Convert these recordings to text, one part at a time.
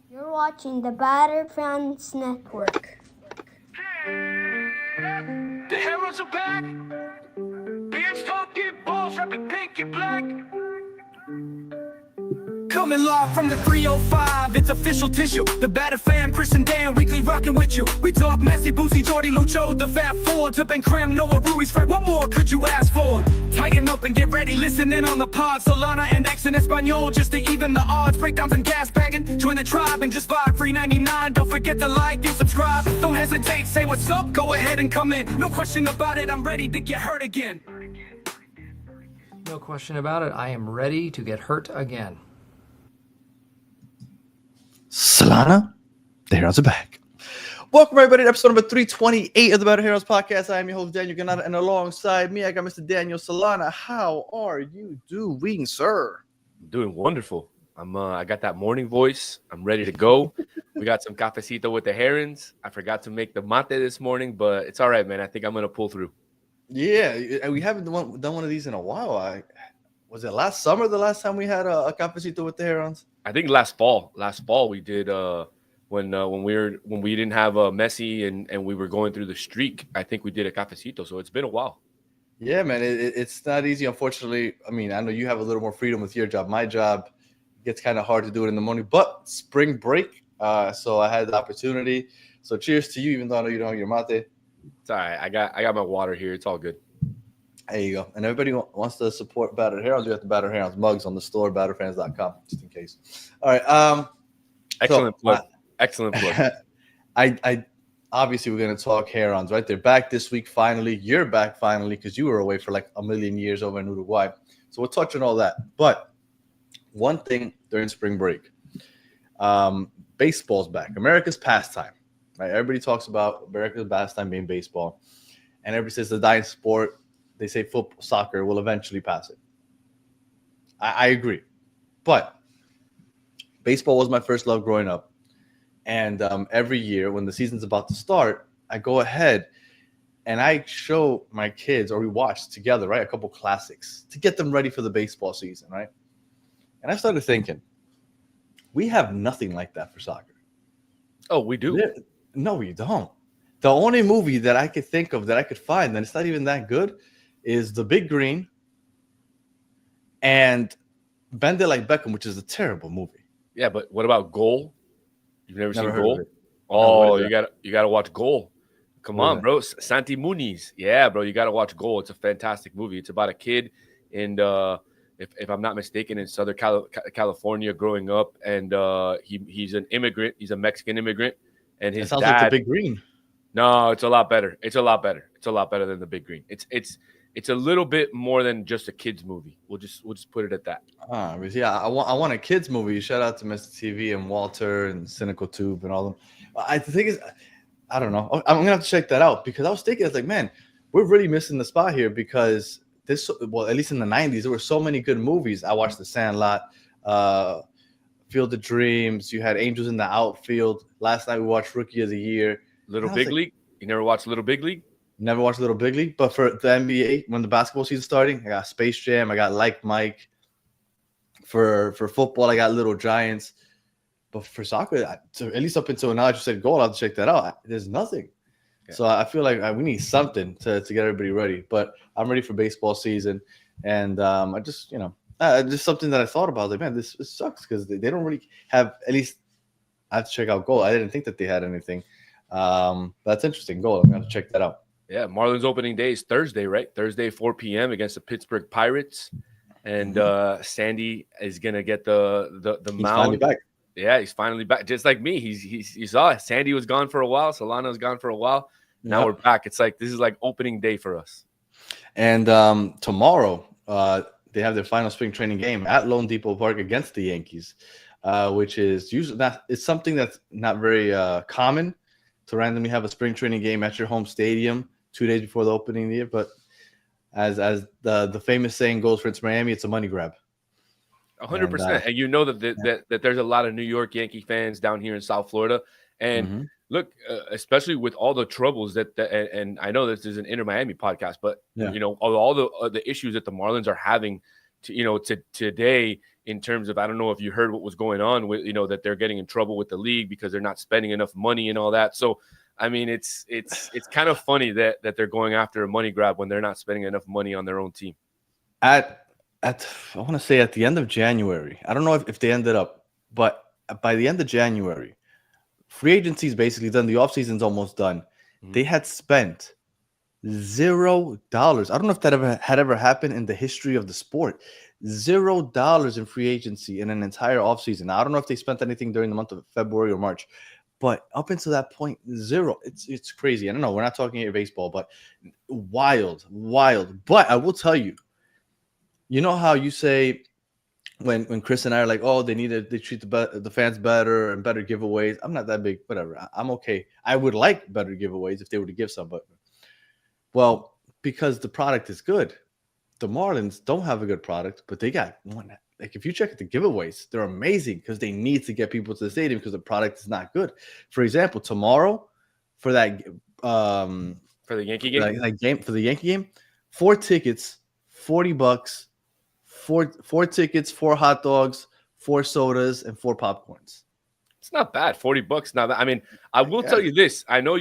You're watching the Batter Fans Network. The Herons are back. Beards talking balls, rapping pink and black. Coming live from the 305, it's official tissue. The Batter Fan, Chris and Dan, weekly rocking with you. We talk Messi, Boosie, Jordy, Lucho, the Fat Four, to Ben Cram, Noah, Ruiz, Fred. What more could you ask for? Tighten up and get ready, listen in on the pod. Solana and X in Espanol, just to even the odds. Breakdowns and gas bagging, join the tribe and just vibe. $3.99, don't forget to like and subscribe. Don't hesitate, say what's up, go ahead and come in. No question about it, I'm ready to get hurt again. No question about it, I am ready to get hurt again. Solana, the Herons are back. Welcome, everybody, to episode number 328 of the Better Heroes podcast. I am your host, Daniel Ganada, and alongside me, I got Mr. Daniel Solana. How are you doing, sir? I'm doing wonderful. I got that morning voice. I'm ready to go. We got some Cafecito with the Herons. I forgot to make the mate this morning, but it's all right, man. I think I'm going to pull through. Yeah, we haven't done one of these in a while. Was it last summer the last time we had a Cafecito with the Herons? I think last fall we did when we didn't have Messi and we were going through the streak. I think we did a Cafecito, so it's been a while. Yeah, man, it's not easy, unfortunately. I mean, I know you have a little more freedom with your job. My job gets kind of hard to do it in the morning, but spring break, so I had the opportunity. So cheers to you, even though I know you don't have your mate. It's all right. I got my water here. It's all good. There you go. And everybody wants to support Battered Herons. You have the Battered Herons mugs on the store, batterfans.com, just in case. All right. Excellent plug. Excellent plug. I obviously we're going to talk Herons, right? They're back this week finally. You're back finally because you were away for like a million years over in Uruguay. So we'll touch on all that. But one thing during spring break, baseball's back. America's pastime, right? Everybody talks about America's pastime being baseball. And everybody says the dying sport. They say football, soccer will eventually pass it. I agree. But baseball was my first love growing up. And every year when the season's about to start, I go ahead and I show my kids, or we watch together, right, a couple classics to get them ready for the baseball season, right? And I started thinking, we have nothing like that for soccer. Oh, we do? No, we don't. The only movie that I could think of that I could find, and it's not even that good, is The Big Green and Bend It Like Beckham, which is a terrible movie. Yeah, but what about Goal? You've never seen heard Goal? of it. Oh, No, you gotta watch Goal. Come on, it? bro. Santi Muniz. Yeah, bro, you gotta watch Goal. It's a fantastic movie. It's about a kid in if I'm not mistaken, in Southern California growing up, and he's an immigrant. He's a Mexican immigrant, and his sounds dad. like The Big Green. No, it's a lot better. It's a lot better. It's a lot better than The Big Green. It's a little bit more than just a kids movie. We'll just put it at that. Yeah, I want a kids movie. Shout out to Mr. TV and Walter and Cynical Tube and all them. I think it's, I don't know. I'm gonna have to check that out because I was thinking, I was like, man, we're really missing the spot here because at least in the 90s, there were so many good movies. I watched The Sandlot, Field of Dreams. You had Angels in the Outfield. Last night we watched Rookie of the Year. Little Big League. You never watched Little Big League? Never watched Little Big League, but for the NBA, when the basketball season's starting, I got Space Jam, I got Like Mike. For football, I got Little Giants. But for soccer, at least up until now, I just said goal. I'll have to check that out. There's nothing. Yeah. So I feel like we need something to get everybody ready. But I'm ready for baseball season. And I just, just something that I thought about. Like, man, this sucks because they don't really have, at least I have to check out goal. I didn't think that they had anything. That's interesting. Goal. I'm going to check that out. Yeah, Marlins opening day is Thursday, right? Thursday, 4 p.m. against the Pittsburgh Pirates. And Sandy is gonna get the He's mound. finally back. Yeah, he's finally back. Just like me. You saw it. Sandy was gone for a while. Solana was gone for a while. Now we're back. It's like this is like opening day for us. And tomorrow, they have their final spring training game at Lone Depot Park against the Yankees, which is usually it's something that's not very common to randomly have a spring training game at your home stadium 2 days before the opening of the year. But as the famous saying goes for it's Miami, it's a money grab. 100%. And you know that there's a lot of New York Yankee fans down here in South Florida. And look, especially with all the troubles and I know this is an Inter Miami podcast, but all the issues that the Marlins are having to today in terms of, I don't know if you heard what was going on with, that they're getting in trouble with the league because they're not spending enough money and all that. So, I mean, it's kind of funny that they're going after a money grab when they're not spending enough money on their own team. I want to say at the end of January, I don't know if they ended up, but by the end of January, free agency is basically done. The offseason's almost done. Mm-hmm. They had spent $0. I don't know if that had ever happened in the history of the sport. $0 in free agency in an entire offseason. Now, I don't know if they spent anything during the month of February or March, but up until that point, zero. It's crazy. I don't know. We're not talking about baseball, but wild. But I will tell you, you know how you say when Chris and I are like, oh, they treat the fans better and better giveaways. I'm not that big, whatever. I'm okay. I would like better giveaways if they were to give some, but well, because the product is good. The Marlins don't have a good product, but they got one. Like if you check the giveaways, they're amazing because they need to get people to the stadium because the product is not good. For example, tomorrow for that for the Yankee game, for the Yankee game, 4 tickets, $40. 4 tickets, 4 hot dogs, 4 sodas, and 4 popcorns. It's not bad. $40 now. I mean, I will tell you this. I know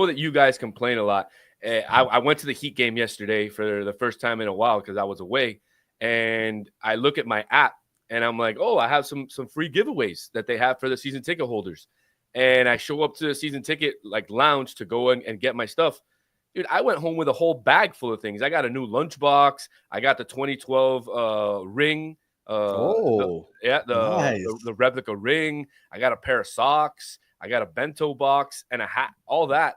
that you guys complain a lot. I went to the Heat game yesterday for the first time in a while because I was away, and I look at my app and I'm like, oh, I have some free giveaways that they have for the season ticket holders, and I show up to the season ticket lounge to go and get my stuff. Dude, I went home with a whole bag full of things. I got a new lunchbox. I got the 2012 ring. Nice. The replica ring. I got a pair of socks. I got a bento box and a hat. All that,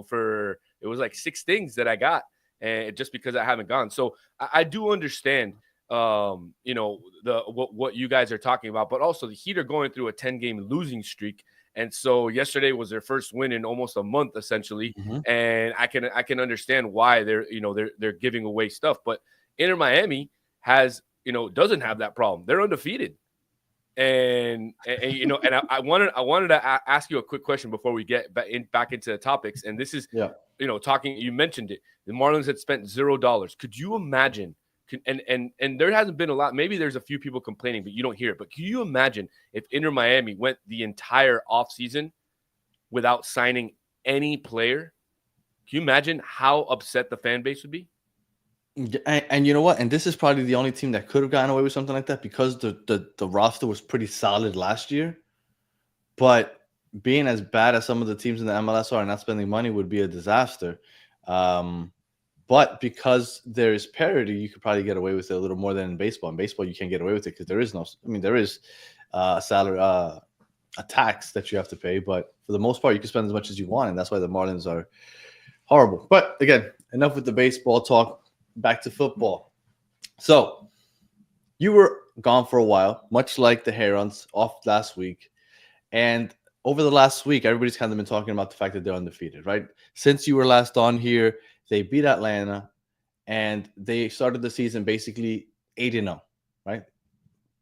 for. It was like 6 things that I got, and just because I haven't gone. So I do understand, what you guys are talking about, but also the Heat are going through a 10-game losing streak. And so yesterday was their first win in almost a month, essentially. Mm-hmm. And I can understand why they're giving away stuff. But Inter Miami doesn't have that problem. They're undefeated. And I wanted to ask you a quick question before we get back into the topics. And this is, you mentioned it. The Marlins had spent $0. Could you imagine? And there hasn't been a lot. Maybe there's a few people complaining, but you don't hear it. But can you imagine if Inter Miami went the entire offseason without signing any player? Can you imagine how upset the fan base would be? And you know what? And this is probably the only team that could have gotten away with something like that because the roster was pretty solid last year. But being as bad as some of the teams in the MLS are and not spending money would be a disaster. But because there is parity, you could probably get away with it a little more than in baseball. In baseball, you can't get away with it because there is a salary, a tax that you have to pay. But for the most part, you can spend as much as you want. And that's why the Marlins are horrible. But again, enough with the baseball talk. Back to football. So you were gone for a while, much like the Herons off last week. And over the last week, everybody's kind of been talking about the fact that they're undefeated, right? Since you were last on here, they beat Atlanta and they started the season basically 8-0, right?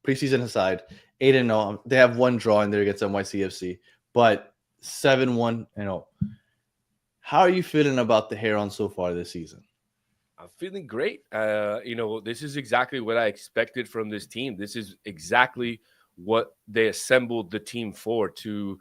Preseason aside, 8-0. They have one draw in there against NYCFC, but 7-1-0. How are you feeling about the Herons so far this season? I'm feeling great. This is exactly what I expected from this team. This is exactly what they assembled the team for, to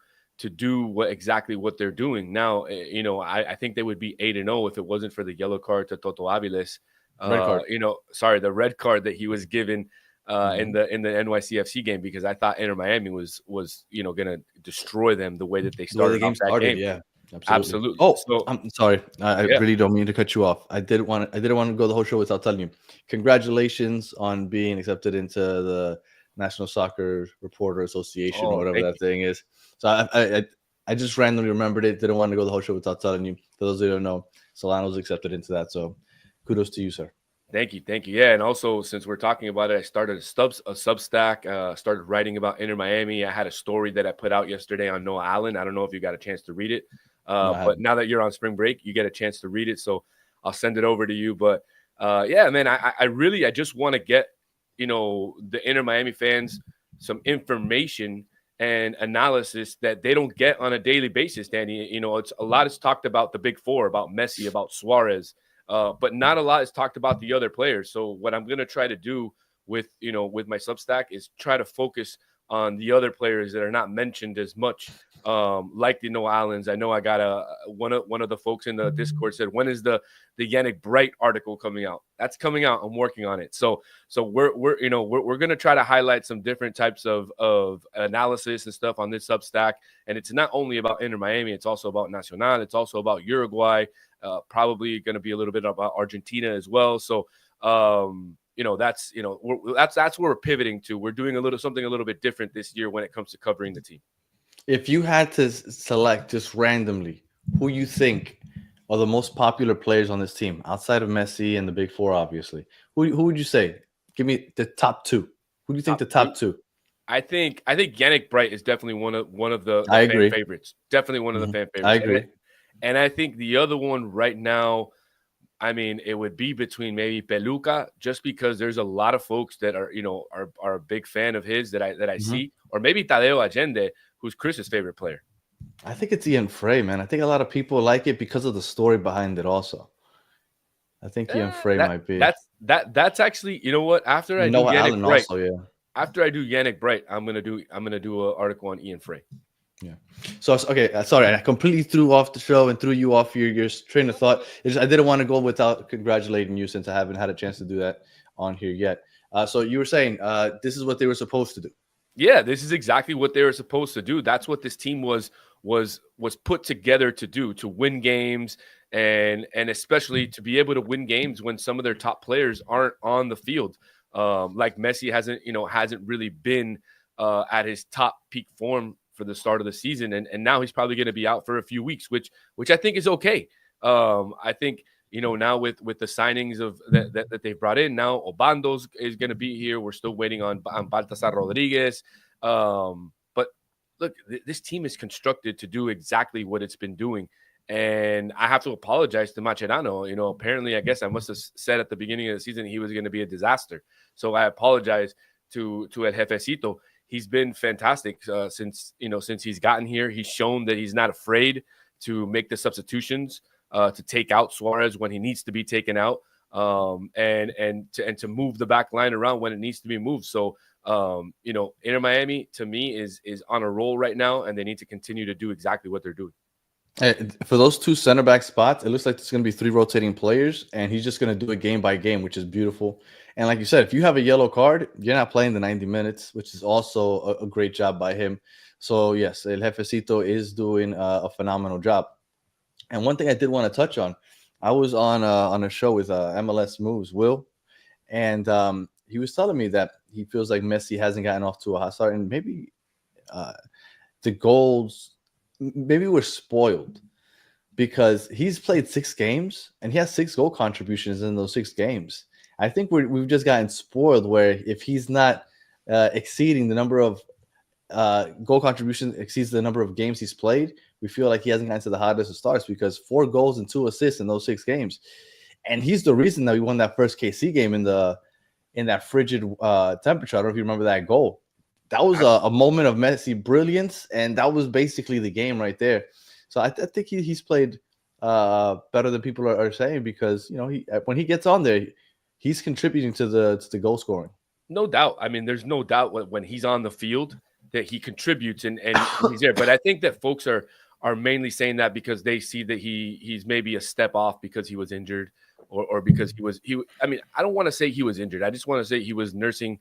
do exactly what they're doing. Now, I think they would be 8-0 if it wasn't for the yellow card to Toto Aviles. The red card that he was given in the NYCFC game, because I thought Inter Miami was going to destroy them the way that they started. The game started. Yeah. Absolutely. Oh, so, I'm sorry. I really don't mean to cut you off. I didn't want to go the whole show without telling you. Congratulations on being accepted into the National Soccer Reporter Association or whatever that thing is. So I just randomly remembered it. Didn't want to go the whole show without telling you. For those who don't know, Solano's accepted into that. So kudos to you, sir. Thank you. Yeah, and also since we're talking about it, I started a Substack. Started writing about Inter Miami. I had a story that I put out yesterday on Noah Allen. I don't know if you got a chance to read it. But now that you're on spring break, you get a chance to read it. So I'll send it over to you. But man, I just want to get, the Inter Miami fans some information and analysis that they don't get on a daily basis, Danny. It's a lot is talked about the big four, about Messi, about Suarez, but not a lot is talked about the other players. So what I'm going to try to do with my Substack is try to focus on the other players that are not mentioned as much, like the Noah Allens. I know I got one of the folks in the Discord said, when is the Yannick Bright article coming out? That's coming out. I'm working on it. So we're gonna try to highlight some different types of analysis and stuff on this Substack. And it's not only about Inter Miami, it's also about Nacional, it's also about Uruguay, probably going to be a little bit about Argentina as well. So that's where we're pivoting to. We're doing something a little bit different this year when it comes to covering the team. If you had to select just randomly who you think are the most popular players on this team outside of Messi and the Big Four, obviously, who would you say? Give me the top two. Who do you think the top two? I think Yannick Bright is definitely one of the I fan agree. favorites. Definitely one of the fan favorites. I agree. And I think the other one right now, I mean, it would be between maybe Peluca, just because there's a lot of folks that are a big fan of his that I see, or maybe Tadeo Allende, who's Chris's favorite player. I think it's Ian Frey, man. I think a lot of people like it because of the story behind it also. I think Ian Frey might be. That's actually, you know what? After I do Yannick Bright, also, yeah. After I do Yannick Bright, I'm gonna do an article on Ian Frey. Yeah. So okay, sorry, I completely threw off the show and threw you off your train of thought. I didn't want to go without congratulating you since I haven't had a chance to do that on here yet. So you were saying this is what they were supposed to do. Yeah, this is exactly what they were supposed to do. That's what this team was put together to do, to win games and especially to be able to win games when some of their top players aren't on the field. Like Messi hasn't really been at his top peak form for the start of the season, and now he's probably going to be out for a few weeks, which I think is okay. I think now with the signings of that they've brought in, now Obandos is going to be here. We're still waiting on Baltasar Rodriguez. But look, this team is constructed to do exactly what it's been doing. And I have to apologize to Mascherano. Apparently, I guess I must have said at the beginning of the season he was going to be a disaster. So I apologize to El Jefecito. He's been fantastic since he's gotten here. He's shown that he's not afraid to make the substitutions, to take out Suarez when he needs to be taken out, and to move the back line around when it needs to be moved. So Inter Miami to me is on a roll right now, and they need to continue to do exactly what they're doing. For those two center back spots, it looks like there's going to be 3 rotating players, and he's just going to do it game by game, which is beautiful. And like you said, if you have a yellow card, you're not playing the 90 minutes, which is also a great job by him. So yes, El Jefecito is doing a phenomenal job. And one thing I did want to touch on, I was on a show with MLS Moves, Will, and he was telling me that he feels like Messi hasn't gotten off to a hot start, and maybe the goals. Maybe we're spoiled because he's played 6 games and he has 6 goal contributions in those 6 games. I think we've just gotten spoiled where if he's not exceeding the number of goal contributions exceeds the number of games he's played, we feel like he hasn't gotten to the hottest of starts because 4 goals and 2 assists in those 6 games. And he's the reason that we won that first KC game in that frigid temperature. I don't know if you remember that goal. That was a moment of Messi brilliance, and that was basically the game right there. So I think he's played better than people are saying because when he gets on there, he's contributing to the goal scoring. No doubt. I mean, there's no doubt when he's on the field that he contributes and he's there. But I think that folks are mainly saying that because they see that he's maybe a step off because he was injured or because I mean, I don't want to say he was injured. I just want to say he was nursing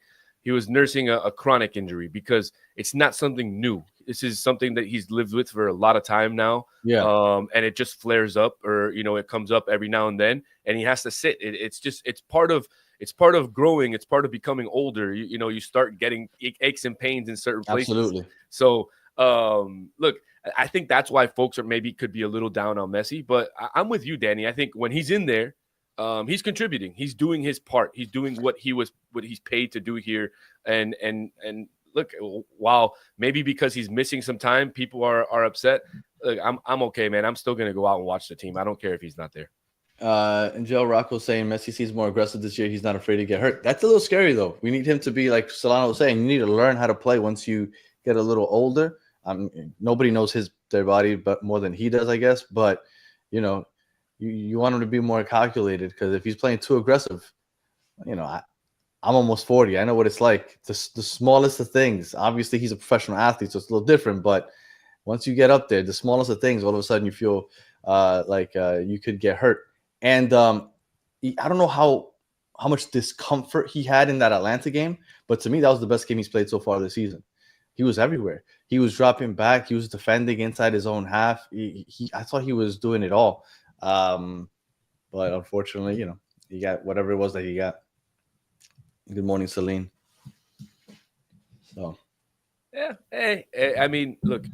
a chronic injury because it's not something new. This is something that he's lived with for a lot of time now. Yeah. And it just flares up or, it comes up every now and then and he has to sit. It's part of growing. It's part of becoming older. You start getting aches and pains in certain places. Absolutely. So, look, I think that's why folks could be a little down on Messi, but I'm with you, Danny. I think when he's in there, he's contributing. He's doing his part. He's doing what he's paid to do here. And look, while maybe because he's missing some time, people are upset. Look, I'm okay, man. I'm still gonna go out and watch the team. I don't care if he's not there. And Joe Rocco saying Messi seems more aggressive this year. He's not afraid to get hurt. That's a little scary though. We need him to be like Solano was saying. You need to learn how to play once you get a little older. Nobody knows their body but more than he does, I guess. But you want him to be more calculated because if he's playing too aggressive, I'm almost 40. I know what it's like. The smallest of things. Obviously, he's a professional athlete, so it's a little different. But once you get up there, the smallest of things, all of a sudden you feel like you could get hurt. And I don't know how much discomfort he had in that Atlanta game, but to me, that was the best game he's played so far this season. He was everywhere. He was dropping back. He was defending inside his own half. I thought he was doing it all. But unfortunately, he got whatever it was that he got. Good morning, Celine. So. Yeah. Hey, I mean, look,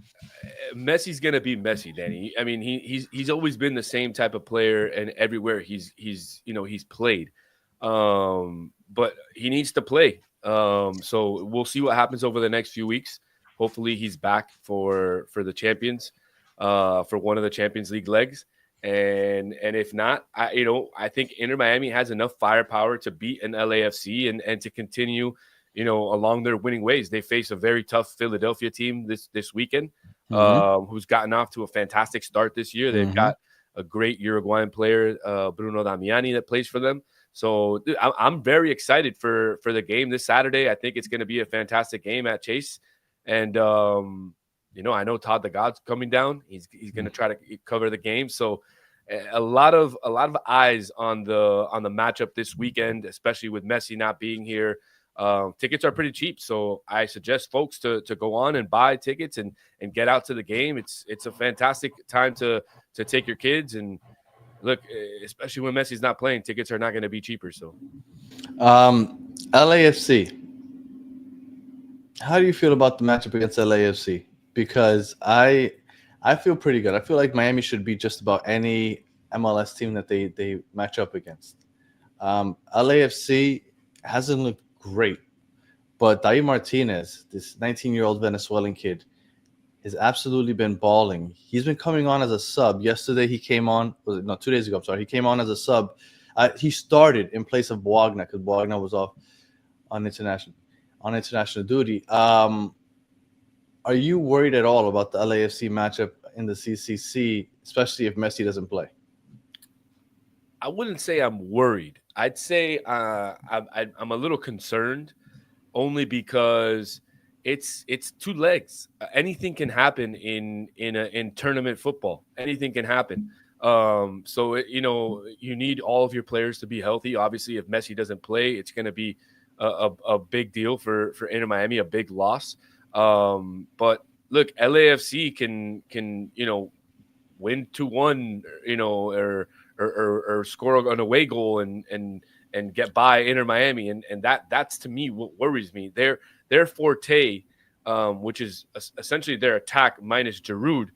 Messi's gonna be Messi, Danny. I mean, he's always been the same type of player, and everywhere he's played. But he needs to play. So we'll see what happens over the next few weeks. Hopefully, he's back for the champions, for one of the Champions League legs. And if not, I think Inter Miami has enough firepower to beat an LAFC and to continue, along their winning ways. They face a very tough Philadelphia team this weekend, who's gotten off to a fantastic start this year. They've got a great Uruguayan player, Bruno Damiani, that plays for them. So I'm very excited for the game this Saturday. I think it's going to be a fantastic game at Chase. And, I know Todd the God's coming down. He's going to try to cover the game. So a lot of eyes on the matchup this weekend, especially with Messi not being here. Tickets are pretty cheap, so I suggest folks to go on and buy tickets and get out to the game. It's a fantastic time to take your kids, and look, especially when Messi's not playing, tickets are not going to be cheaper. So, LAFC. How do you feel about the matchup against LAFC? Because I feel pretty good. I feel like Miami should beat just about any MLS team that they match up against. LAFC hasn't looked great, but David Martinez, this 19-year-old Venezuelan kid, has absolutely been balling. He's been coming on as a sub. Yesterday he came on, 2 days ago, I'm sorry. He came on as a sub. He started in place of Boagna because Boagna was off on international duty. Are you worried at all about the LAFC matchup in the CCC, especially if Messi doesn't play? I wouldn't say I'm worried. I'd say I'm a little concerned, only because it's two legs. Anything can happen in tournament football. Anything can happen. So you need all of your players to be healthy. Obviously, if Messi doesn't play, it's going to be a big deal for Inter Miami, a big loss. But look, LAFC can win 2-1, or score an away goal and get by Inter Miami, and that's to me what worries me. Their forte, which is essentially their attack minus Giroud,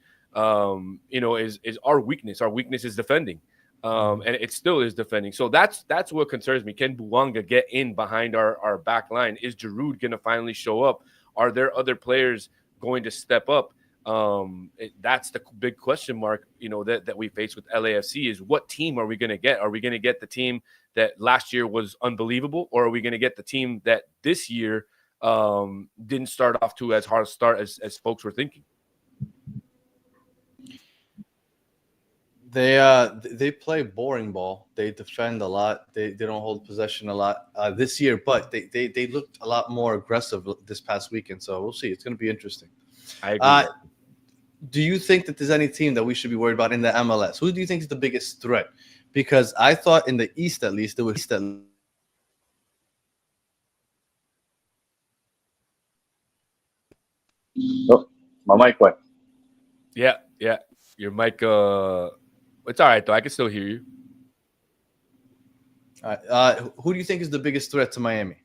is our weakness. Our weakness is defending, and it still is defending. So that's what concerns me. Can Bouanga get in behind our back line? Is Giroud going to finally show up? Are there other players going to step up? That's the big question mark, that we face with LAFC is what team are we going to get? Are we going to get the team that last year was unbelievable, or are we going to get the team that this year didn't start off to as hard a start as folks were thinking? They play boring ball. They defend a lot. They don't hold possession a lot this year, but they looked a lot more aggressive this past weekend. So we'll see. It's going to be interesting. I agree. Do you think that there's any team that we should be worried about in the MLS? Who do you think is the biggest threat? Because I thought in the East, at least, there was Oh, my mic went. Yeah. Your mic. It's all right though. I can still hear you. Who do you think is the biggest threat to Miami?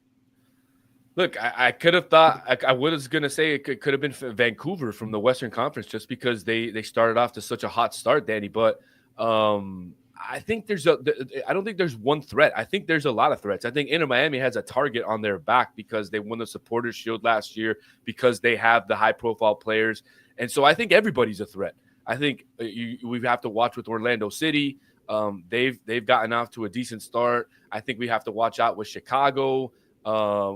Look, I could have thought I was going to say it could have been Vancouver from the Western Conference, just because they started off to such a hot start, Danny. But I think I don't think there's one threat. I think there's a lot of threats. I think Inter Miami has a target on their back because they won the Supporters Shield last year, because they have the high-profile players, and so I think everybody's a threat. I think we have to watch with Orlando City. They've gotten off to a decent start. I think we have to watch out with Chicago,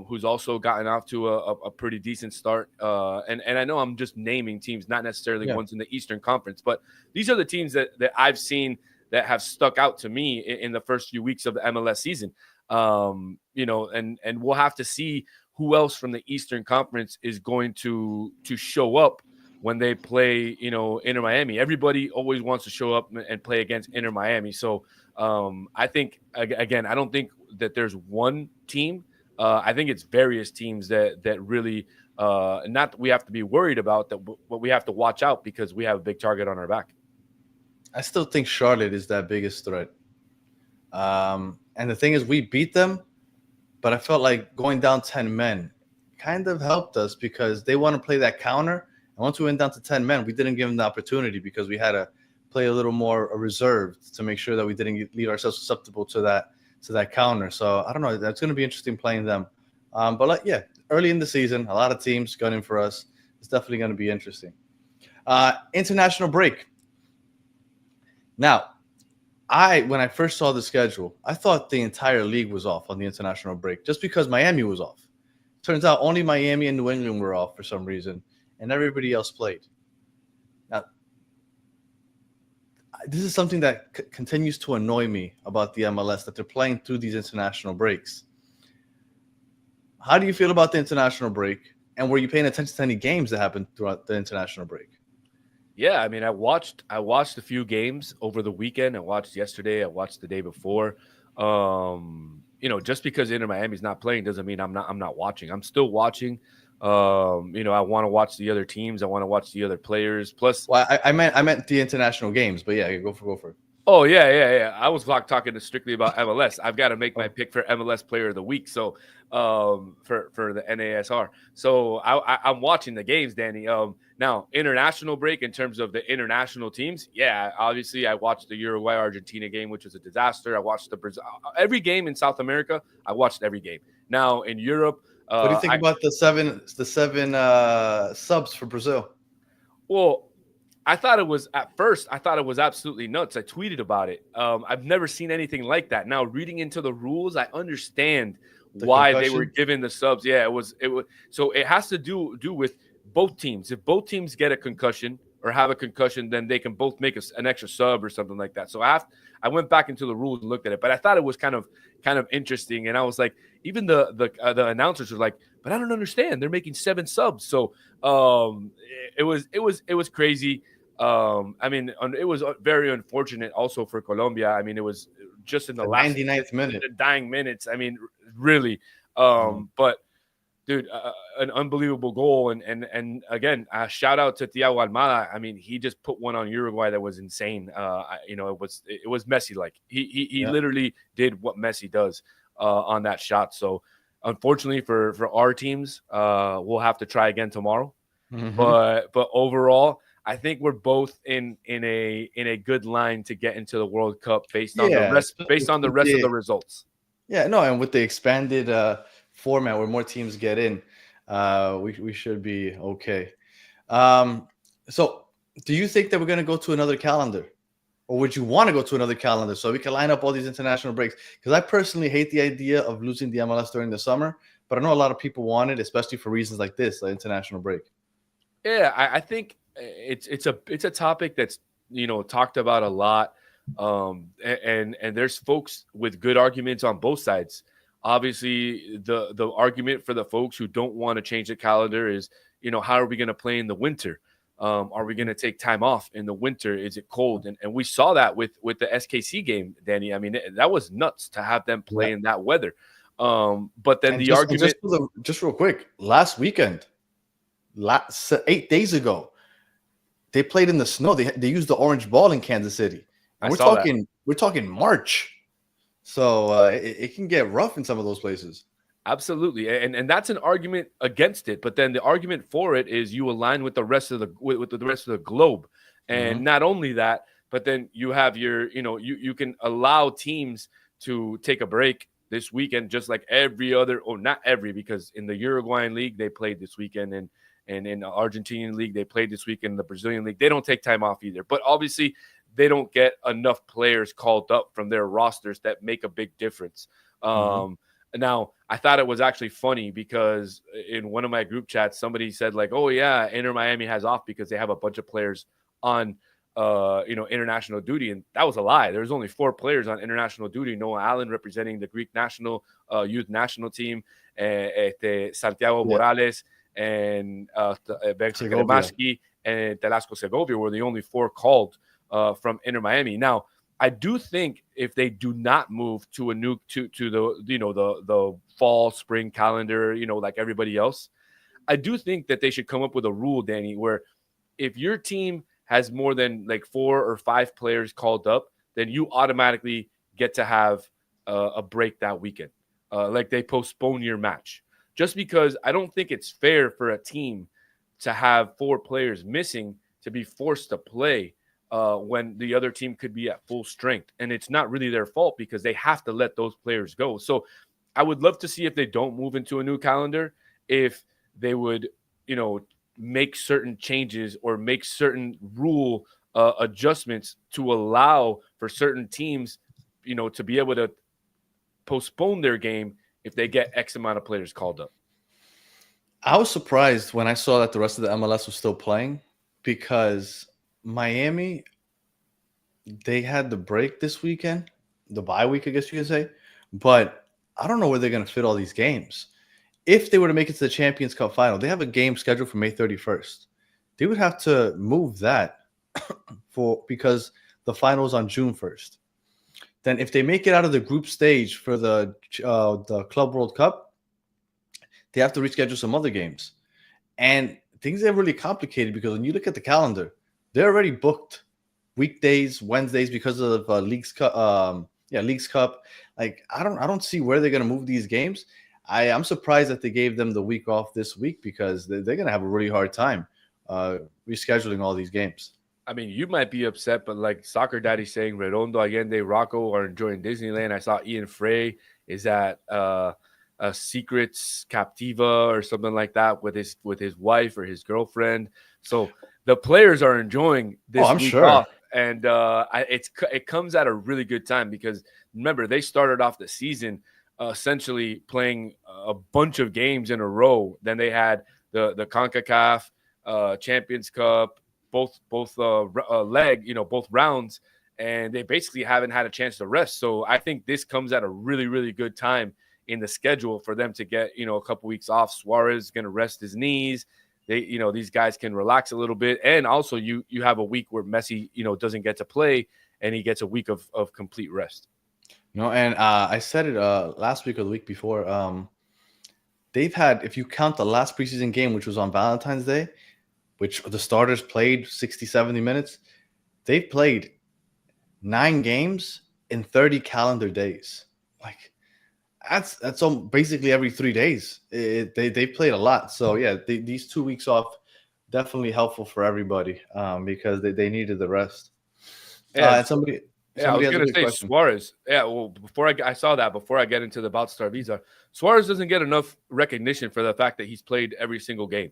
who's also gotten off to a pretty decent start. And I know I'm just naming teams, not necessarily ones in the Eastern Conference, but these are the teams that I've seen that have stuck out to me in the first few weeks of the MLS season. You know, and we'll have to see who else from the Eastern Conference is going to show up when they play, you know, Inter Miami. Everybody always wants to show up and play against Inter Miami. So I think, again, I don't think that there's one team. I think it's various teams that really not that we have to be worried about, that, but we have to watch out because we have a big target on our back. I still think Charlotte is that biggest threat. And the thing is, we beat them, but I felt like going down 10 men kind of helped us because they want to play that counter. And once we went down to 10 men, we didn't give them the opportunity because we had to play a little more reserved to make sure that we didn't leave ourselves susceptible to that counter. So I don't know. That's going to be interesting playing them. But yeah, early in the season, a lot of teams gunning for us. It's definitely going to be interesting. International break. Now, when I first saw the schedule, I thought the entire league was off on the international break just because Miami was off. Turns out only Miami and New England were off for some reason, and everybody else played. Now, this is something that continues to annoy me about the MLS, that they're playing through these international breaks. How do you feel about the international break, and were you paying attention to any games that happened throughout the international break? Yeah, I mean, I watched a few games over the weekend. I watched yesterday. I watched the day before. You know, just because Inter Miami's not playing doesn't mean I'm not watching. I'm still watching. You know, I want to watch the other teams. I want to watch the other players. Plus, Well, I meant the international games, but yeah, go for it. Oh, yeah. I was talking strictly about MLS. I've got to make my pick for MLS Player of the Week. So for the NASR. So I'm watching the games, Danny. Now, international break in terms of the international teams. Yeah, obviously I watched the Uruguay-Argentina game, which was a disaster. I watched the Brazil. Every game in South America, I watched every game. Now, in Europe. What do you think about the seven subs for Brazil? Well, I thought it was absolutely nuts. I tweeted about it. I've never seen anything like that. Now, reading into the rules, I understand why they were given the subs. Yeah, it was. So it has to do with both teams. If both teams get a concussion or have a concussion, then they can both make an extra sub or something like that. So I went back into the rules and looked at it, but I thought it was kind of interesting. And I was like, even the announcers were like, but I don't understand. They're making 7 subs. So it was crazy. I mean, it was very unfortunate also for Colombia. I mean, it was just in the last 99th minute, the dying minutes. I mean, really. But dude, an unbelievable goal. And again, shout out to Thiago Almada. I mean, he just put one on Uruguay that was insane. You know, it was Messi. Like he literally did what Messi does on that shot. So unfortunately for our teams, we'll have to try again tomorrow. Mm-hmm. But overall, I think we're both in a good line to get into the World Cup based on the rest of the results. Yeah, no, and with the expanded format where more teams get in, we should be okay. So do you think that we're going to go to another calendar, or would you want to go to another calendar so we can line up all these international breaks? Because I personally hate the idea of losing the MLS during the summer, but I know a lot of people want it, especially for reasons like this, like international break. Yeah, I think it's a topic that's, you know, talked about a lot, and there's folks with good arguments on both sides. Obviously, the argument for the folks who don't want to change the calendar is, you know, how are we going to play in the winter? Are we going to take time off in the winter? Is it cold? And we saw that with the SKC game, Danny. I mean, that was nuts to have them play in that weather. But then the argument, just real quick, last weekend, 8 days ago, they played in the snow. They used the orange ball in Kansas City. And we're talking March. So it can get rough in some of those places. Absolutely. And that's an argument against it. But then the argument for it is you align with the rest of the globe. And not only that, but then you have you can allow teams to take a break this weekend, just like every other, or not every, because in the Uruguayan league, they played this weekend, and in the Argentinian league, they played this weekend. The Brazilian league, they don't take time off either. But obviously, they don't get enough players called up from their rosters that make a big difference. Now, I thought it was actually funny because in one of my group chats, somebody said like, oh, yeah, Inter Miami has off because they have a bunch of players on international duty, and that was a lie. There's only 4 players on international duty. Noah Allen representing the Greek national youth national team, Santiago Morales and Benjamin and Telasco Segovia were the only 4 called from Inter Miami. Now, I do think if they do not move to a new to the fall spring calendar, like everybody else, I do think that they should come up with a rule, Danny, where if your team has more than like 4 or 5 players called up, then you automatically get to have a break that weekend. Like they postpone your match. Just because I don't think it's fair for a team to have 4 players missing to be forced to play when the other team could be at full strength. And it's not really their fault because they have to let those players go. So I would love to see if they don't move into a new calendar, if they would, make certain changes or make certain rule adjustments to allow for certain teams, to be able to postpone their game if they get X amount of players called up. I was surprised when I saw that the rest of the MLS was still playing because Miami, they had the break this weekend, the bye week, I guess you could say. But I don't know where they're going to fit all these games. If they were to make it to the Champions Cup final, they have a game scheduled for May 31st. They would have to move that because the final is on June 1st. Then if they make it out of the group stage for the Club World Cup, they have to reschedule some other games. And things are really complicated because when you look at the calendar, they're already booked weekdays, Wednesdays because of Leagues Cup. Leagues Cup. Like I don't see where they're going to move these games. I'm surprised that they gave them the week off this week because they're going to have a really hard time rescheduling all these games. I mean, you might be upset, but like Soccer Daddy saying Redondo, Allende, Rocco are enjoying Disneyland. I saw Ian Frey is at a Secrets Captiva or something like that with his wife or his girlfriend. So the players are enjoying this week off. And it comes at a really good time because, remember, they started off the season essentially playing a bunch of games in a row. Then they had the CONCACAF Champions Cup, both rounds, and they basically haven't had a chance to rest. So I think this comes at a really, really good time in the schedule for them to get, a couple weeks off. Suarez is going to rest his knees. They, these guys can relax a little bit. And also you have a week where Messi, doesn't get to play and he gets a week of complete rest. And I said it last week or the week before. They've had, if you count the last preseason game, which was on Valentine's Day, which the starters played 60, 70 minutes, they've played 9 games in 30 calendar days. Like that's basically every 3 days. They played a lot. So yeah, these 2 weeks off definitely helpful for everybody because they needed the rest. And somebody I was going to say question. Suarez. Yeah, well, before I saw that, before I get into the Boutstar Visa, Suarez doesn't get enough recognition for the fact that he's played every single game.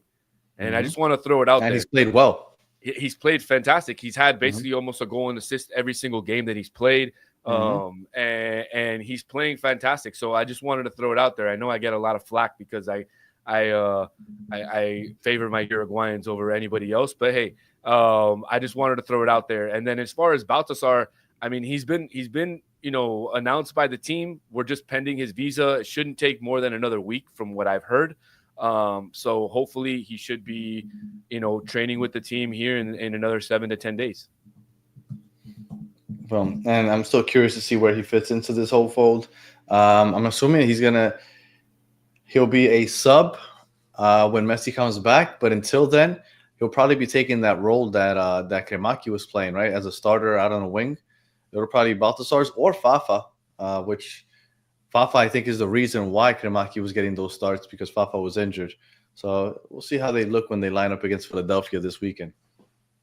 And I just want to throw it out there. And he's played well. He's played fantastic. He's had basically almost a goal and assist every single game that he's played. And he's playing fantastic. So I just wanted to throw it out there. I know I get a lot of flack because I favor my Uruguayans over anybody else. But hey, I just wanted to throw it out there. And then as far as Baltasar, I mean, he's been announced by the team. We're just pending his visa. It shouldn't take more than another week from what I've heard. So hopefully he should be, training with the team here in another 7 to 10 days. Well, and I'm still curious to see where he fits into this whole fold. I'm assuming he'll be a sub when Messi comes back, but until then, he'll probably be taking that role that Kremaki was playing, right, as a starter out on the wing. It'll probably be Baltasar's or Fafa, which Fafa, I think, is the reason why Kremaki was getting those starts because Fafa was injured. So we'll see how they look when they line up against Philadelphia this weekend.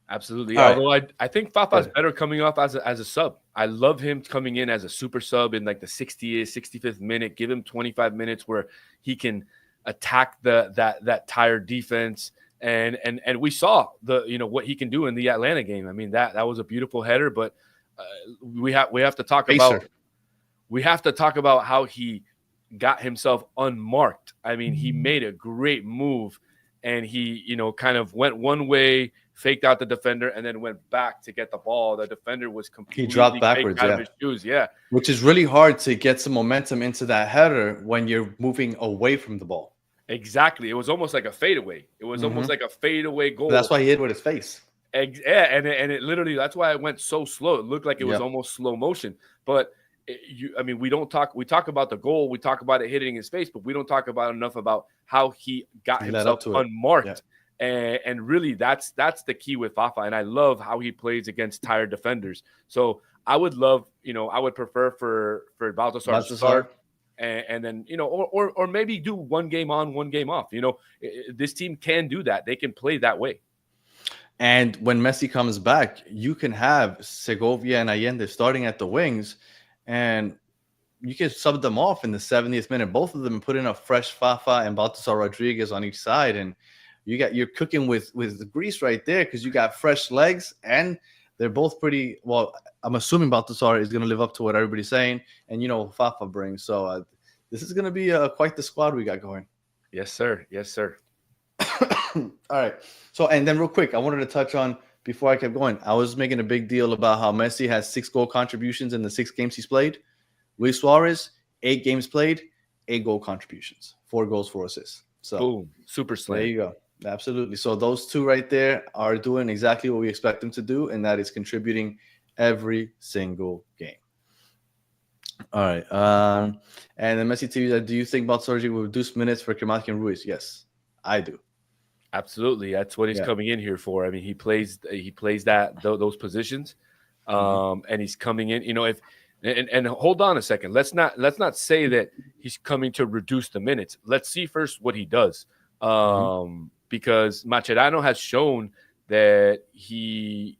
Absolutely. Although I think Fafa's better coming off as a sub. I love him coming in as a super sub in like the 60th, 65th minute. Give him 25 minutes where he can attack that tired defense. And we saw what he can do in the Atlanta game. I mean, that was a beautiful header, but we have to talk about how he got himself unmarked. I mean, he made a great move and he, kind of went one way, faked out the defender, and then went back to get the ball. The defender was completely dropped backwards, faked out of his shoes. Yeah. Which is really hard to get some momentum into that header when you're moving away from the ball. Exactly. It was almost like a fadeaway. It was almost like a fadeaway goal. But that's why he hit with his face. Yeah, and it literally, that's why it went so slow. It looked like it was almost slow motion. But we talk about the goal, we talk about it hitting his face, but we don't talk about enough about how he got himself unmarked. Yeah. And really, that's the key with Fafa. And I love how he plays against tired defenders. So I would prefer for Baltasar to start. And then, or maybe do one game on, one game off. This team can do that. They can play that way. And when Messi comes back, you can have Segovia and Allende starting at the wings, and you can sub them off in the 70th minute. Both of them put in a fresh Fafa and Baltasar Rodriguez on each side, and you're cooking with the grease right there, because you got fresh legs, and they're both pretty well. I'm assuming Baltasar is going to live up to what everybody's saying, and Fafa brings. So this is going to be quite the squad we got going. Yes, sir. Yes, sir. All right. So, and then real quick, I wanted to touch on, before I kept going, I was making a big deal about how Messi has 6 goal contributions in the 6 games he's played. Luis Suarez, 8 games played, 8 goal contributions, 4 goals, 4 assists. So, boom, super slam. There you go. Absolutely. So those two right there are doing exactly what we expect them to do, and that is contributing every single game. All right. And then Messi TV, do you think Baltasar will reduce minutes for Kermaki and Ruiz? Yes, I do. Absolutely. That's what he's coming in here for. I mean, he plays those positions. And he's coming in, and hold on a second. Let's not say that he's coming to reduce the minutes. Let's see first what he does. Because Mascherano has shown that he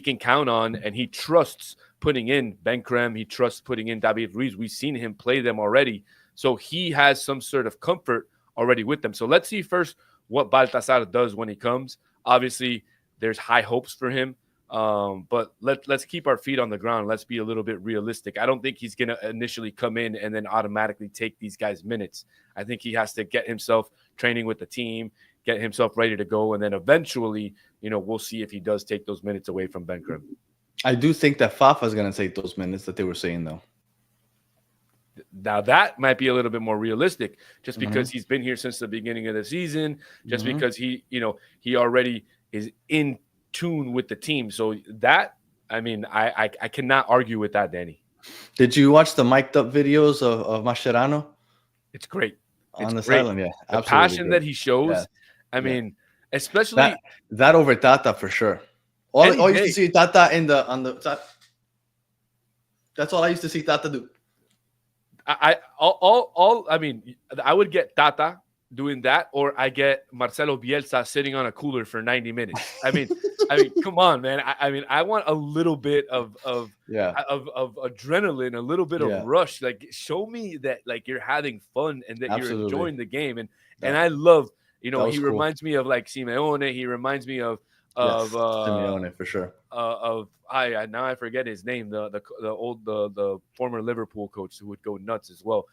can count on, and he trusts putting in Benkrem. He trusts putting in David Ruiz. We've seen him play them already. So he has some sort of comfort already with them. So let's see first what Baltasar does when he comes. Obviously, there's high hopes for him. But let's keep our feet on the ground. Let's be a little bit realistic. I don't think he's going to initially come in and then automatically take these guys minutes. I think he has to get himself training with the team, get himself ready to go, and then eventually, we'll see if he does take those minutes away from Benkrem. I do think that Fafa is going to take those minutes that they were saying, though. Now that might be a little bit more realistic, just because he's been here since the beginning of the season, just because he already is in tune with the team. So that, I cannot argue with that, Danny. Did you watch the mic'd up videos of Mascherano? It's great. On the sideline, yeah. The passion that he shows. Yeah. Especially that over Tata for sure. All you used to see Tata on the. That's all I used to see Tata do. I would get Tata doing that, or I get Marcelo Bielsa sitting on a cooler for 90 minutes. I mean, come on, man. I want a little bit of adrenaline, a little bit of rush. Like, show me that you're having fun and that you're enjoying the game. And I love, he reminds me of Simeone. He reminds me of Simeone for sure. Now I forget his name. The former Liverpool coach who would go nuts as well.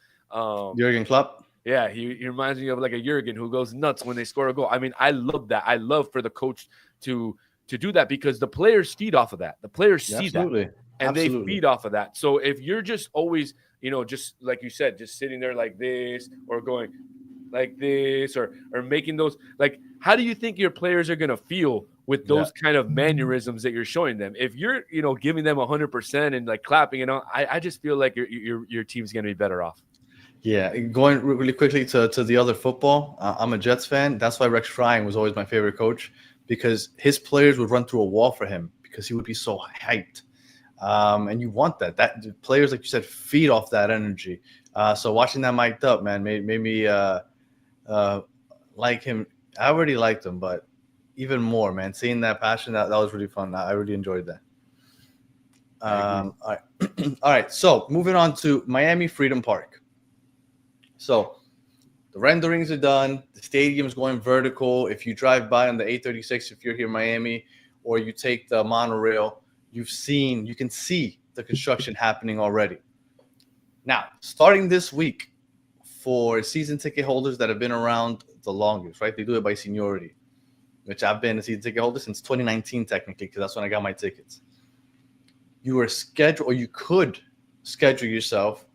Jurgen Klopp. Yeah, he reminds me of like a Jurgen who goes nuts when they score a goal. I love that. I love for the coach to do that, because the players feed off of that. The players see that, and they feed off of that. So if you're just always, just like you said, just sitting there like this, or going like this, or making those, how do you think your players are going to feel with those kind of mannerisms that you're showing them? If you're, giving them 100% and clapping and all, I just feel like your team's going to be better off. Yeah, going really quickly to the other football, I'm a Jets fan. That's why Rex Ryan was always my favorite coach, because his players would run through a wall for him because he would be so hyped. And you want that. That players, like you said, feed off that energy. So watching that mic'd up, man, made me like him. I already liked him, but even more, man. Seeing that passion, that was really fun. I really enjoyed that. All right. All right. So moving on to Miami Freedom Park. So the renderings are done. The stadium's going vertical. If you drive by on the 836, if you're here in Miami, or you take the monorail, you can see the construction happening already. Now, starting this week, for season ticket holders that have been around the longest, right? They do it by seniority, which I've been a season ticket holder since 2019, technically, because that's when I got my tickets. You were scheduled, or you could schedule yourself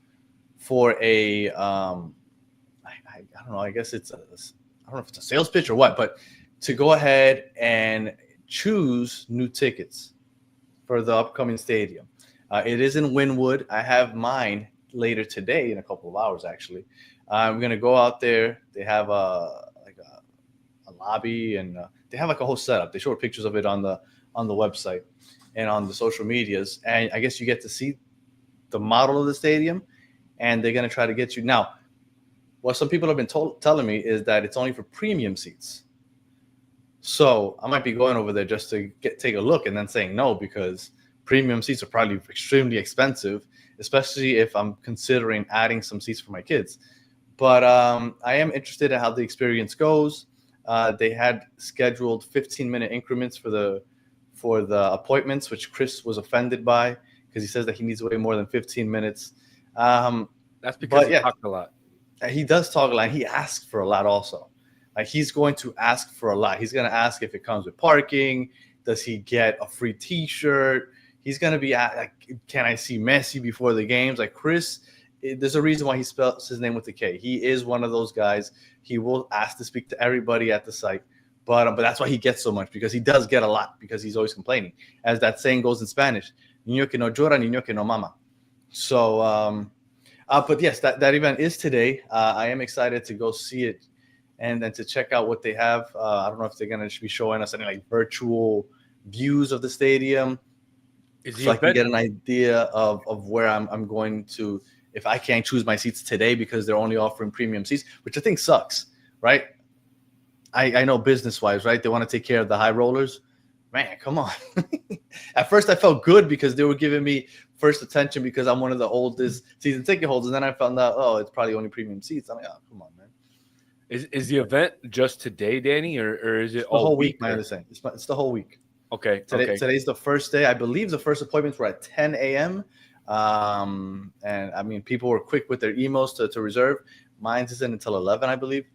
for a, I don't know, I guess I don't know if it's a sales pitch or what, but to go ahead and choose new tickets for the upcoming stadium. It is in Wynwood. I have mine later today in a couple of hours, actually. I'm going to go out there. They have a lobby, and they have like a whole setup. They showed pictures of it on the website and on the social medias. And I guess you get to see the model of the stadium, and they're going to try to get you. Now, what some people have been telling me is that it's only for premium seats. So I might be going over there just to take a look and then saying no, because premium seats are probably extremely expensive, especially if I'm considering adding some seats for my kids. But I am interested in how the experience goes. They had scheduled 15-minute increments for the appointments, which Chris was offended by because he says that he needs way more than 15 minutes. That's because he talked a lot. He does talk a lot. He asks for a lot also. Like, he's going to ask for a lot. He's going to ask if it comes with parking. Does he get a free T-shirt? He's going to be like, can I see Messi before the games? Like, Chris, there's a reason why he spells his name with a K. He is one of those guys. He will ask to speak to everybody at the site. But that's why he gets so much, because he does get a lot, because he's always complaining. As that saying goes in Spanish, niño que no llora, niño que no mama. So, but yes, that event is today. I am excited to go see it and then to check out what they have. I don't know if they're going to be showing us any like virtual views of the stadium, so I can get an idea of where I'm going to, if I can't choose my seats today because they're only offering premium seats, which I think sucks, right? I know business-wise, right? They want to take care of the high rollers. Man, come on. At first, I felt good because they were giving me first attention because I'm one of the oldest season ticket holders. And then I found out, oh, it's probably only premium seats. I'm like, oh, come on, man. Is the event just today, Danny, or is it the whole week? My understanding. It's the whole week. Okay. Today's the first day. I believe the first appointments were at 10 a.m. And I mean, people were quick with their emails to reserve. Mine's isn't until 11, I believe.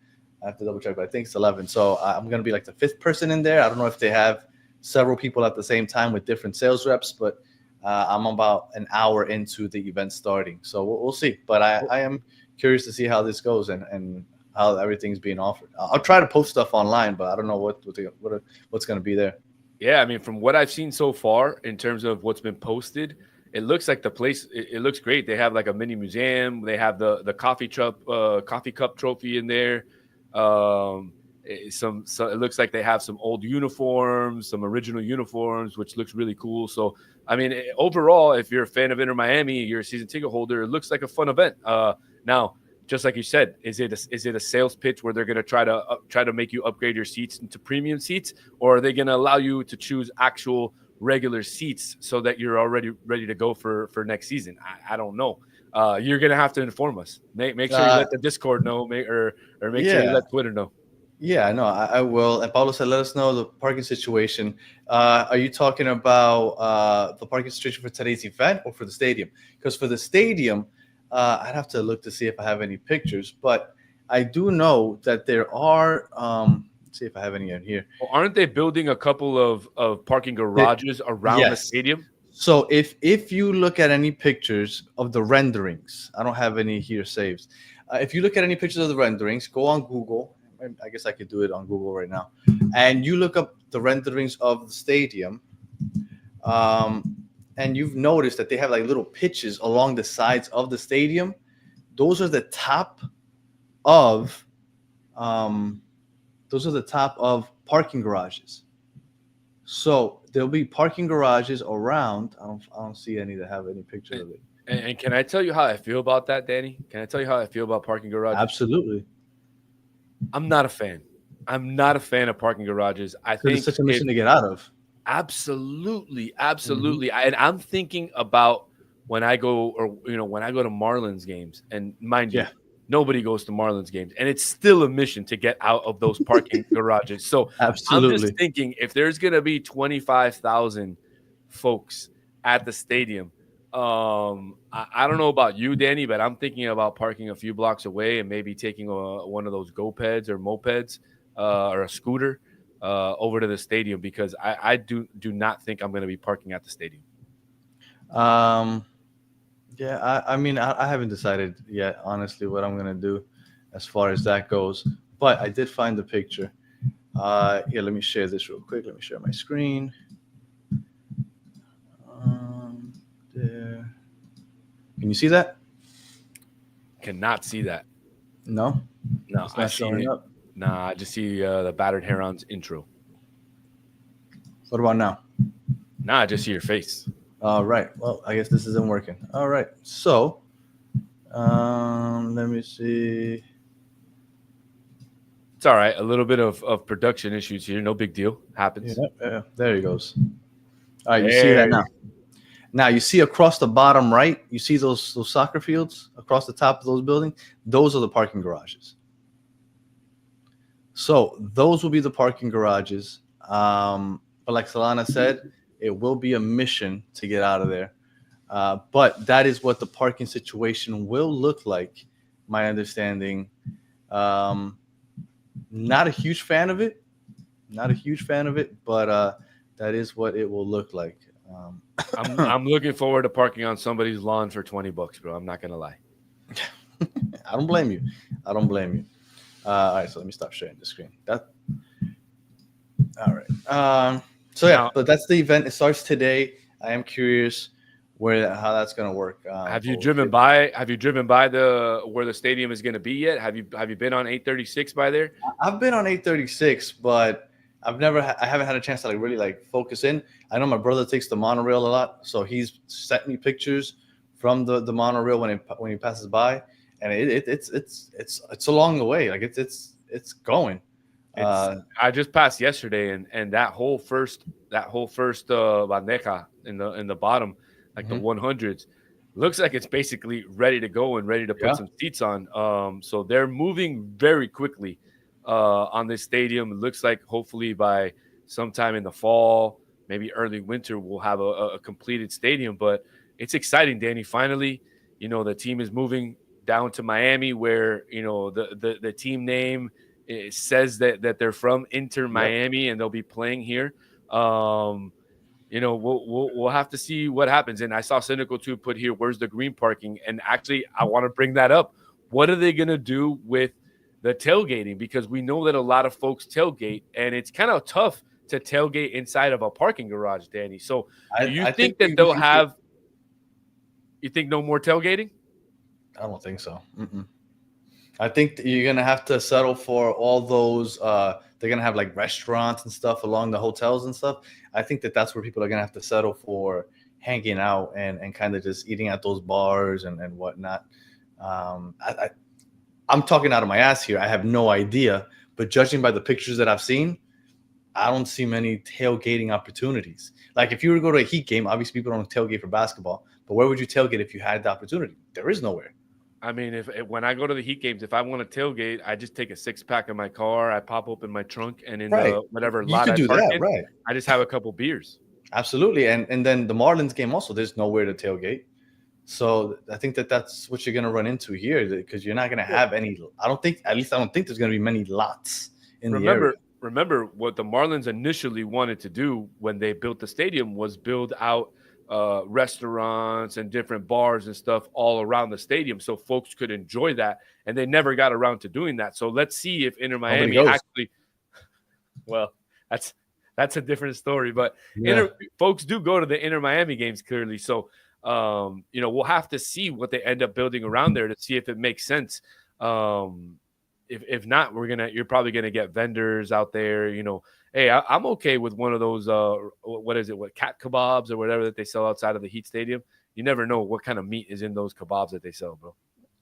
I have to double check, but I think it's 11. So I'm going to be like the fifth person in there. I don't know if they have several people at the same time with different sales reps, but I'm about an hour into the event starting. So we'll see. But I am curious to see how this goes and how everything's being offered. I'll try to post stuff online, but I don't know what's going to be there. Yeah, I mean, from what I've seen so far in terms of what's been posted, it looks like the place, it looks great. They have like a mini museum. They have the coffee cup trophy in there. It looks like they have some old uniforms, some original uniforms, which looks really cool. So, I mean, overall, if you're a fan of Inter Miami, you're a season ticket holder, it looks like a fun event. Now, just like you said, is it a sales pitch where they're going to try to make you upgrade your seats into premium seats, or are they going to allow you to choose actual regular seats so that you're already ready to go for next season? I don't know. You're going to have to inform us. Make sure you let the Discord know, or make sure you let Twitter know. Yeah, no, I will. And Paulo said, let us know the parking situation. Are you talking about the parking situation for today's event or for the stadium? Because for the stadium, I'd have to look to see if I have any pictures. But I do know that there are let's see if I have any in here. Well, aren't they building a couple of parking garages around the stadium? So if you look at any pictures of the renderings, I don't have any here saved. If you look at any pictures of the renderings, go on Google. I guess I could do it on Google right now. And you look up the renderings of the stadium. And you've noticed that they have like little pitches along the sides of the stadium. Those are the top of parking garages. So there'll be parking garages around. I don't see any that have any pictures of it. And can I tell you how I feel about that, Danny? Can I tell you how I feel about parking garages? Absolutely. I'm not a fan. I'm not a fan of parking garages. I think it's such a mission to get out of. Absolutely. Mm-hmm. And I'm thinking about when I go to Marlins games, and mind you, nobody goes to Marlins games, and it's still a mission to get out of those parking garages. So absolutely. I'm just thinking, if there's going to be 25,000 folks at the stadium, I don't know about you, Danny, but I'm thinking about parking a few blocks away and maybe taking one of those GoPeds or mopeds or a scooter over to the stadium because I do not think I'm going to be parking at the stadium. Yeah, I mean, I haven't decided yet, honestly, what I'm gonna do as far as that goes. But I did find the picture. Yeah, let me share this real quick. Let me share my screen. There. Can you see that? Cannot see that. No, No, it's I not see showing it. up. Nah, I just see the Battered Herons intro. What about now? Nah, I just see your face. All right. Well, I guess this isn't working. All right. So, let me see. It's all right. A little bit of production issues here. No big deal. Happens. Yeah, there he goes. All right, you see that There. now. Now you see across the bottom right, you see those soccer fields across the top of those buildings. Those are the parking garages. So those will be the parking garages. But like Solana said, it will be a mission to get out of there. But that is what the parking situation will look like. My understanding. Not a huge fan of it. Not a huge fan of it, but that is what it will look like. I'm looking forward to parking on somebody's lawn for $20, bro. I'm not gonna lie. I don't blame you. I don't blame you. All right, so let me stop sharing the screen. That. All right. So yeah, but that's the event. It starts today. I am curious how that's gonna work. Have you driven by? Have you driven by where the stadium is going to be yet? Have you been on 836 by there? I've been on 836, but I haven't had a chance to really focus in. I know my brother takes the monorail a lot, so he's sent me pictures from the monorail when he passes by, and it's along the way. Like it's going. I just passed yesterday, and that whole first bandeja in the bottom, like the 100s, looks like it's basically ready to go and ready to put some seats on. So they're moving very quickly on this stadium. It looks like hopefully by sometime in the fall, maybe early winter, we'll have a completed stadium. But it's exciting, Danny. Finally, the team is moving down to Miami, where the team name. It says that they're from Inter Miami and they'll be playing here. We'll have to see what happens. And I saw Cynical too put here, where's the green parking? And actually, I want to bring that up. What are they going to do with the tailgating? Because we know that a lot of folks tailgate, and it's kind of tough to tailgate inside of a parking garage, Danny. So do you think that they'll have – you think no more tailgating? I don't think so. I think you're gonna have to settle for all those. They're gonna have restaurants and stuff along the hotels and stuff. I think that's where people are gonna have to settle for hanging out and kind of just eating at those bars and whatnot. I'm talking out of my ass here. I have no idea, but judging by the pictures that I've seen, I don't see many tailgating opportunities. Like if you were to go to a Heat game, obviously people don't tailgate for basketball, but where would you tailgate if you had the opportunity? There is nowhere. I mean, if when I go to the Heat games, if I want to tailgate, I just take a 6-pack in my car. I pop open my trunk, and in whatever lot I park in, I just have a couple beers. Absolutely, and then the Marlins game also, there's nowhere to tailgate. So I think that's what you're going to run into here, because you're not going to have any. I don't think there's going to be many lots in the area. Remember what the Marlins initially wanted to do when they built the stadium was build out restaurants and different bars and stuff all around the stadium so folks could enjoy that, and they never got around to doing that. So let's see if Inter Miami actually – well, that's a different story, but folks do go to the Inter Miami games clearly. So, we'll have to see what they end up building around there to see if it makes sense. If not, you're probably going to get vendors out there, Hey, I'm okay with one of those, cat kebabs or whatever that they sell outside of the Heat Stadium. You never know what kind of meat is in those kebabs that they sell, bro.